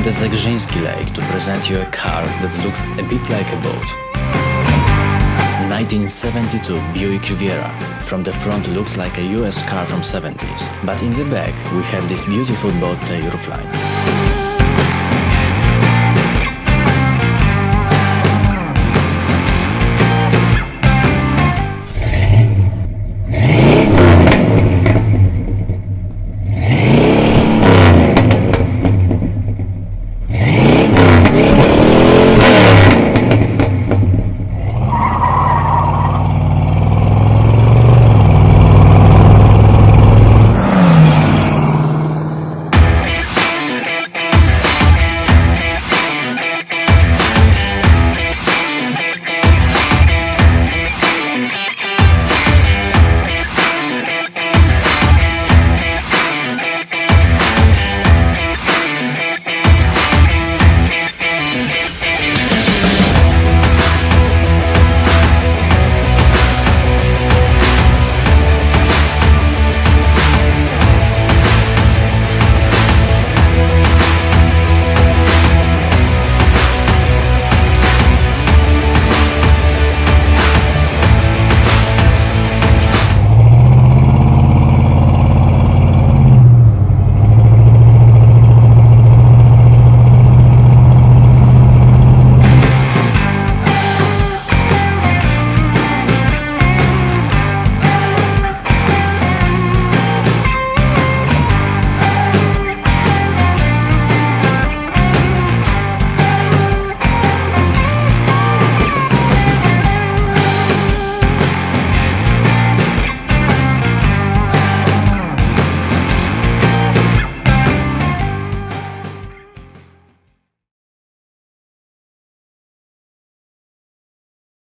the Zegrzyński Lake to present you a car that looks a bit like a boat. 1972 Buick Riviera. From the front looks like a US car from 70s, but in the back we have this beautiful boat roofline.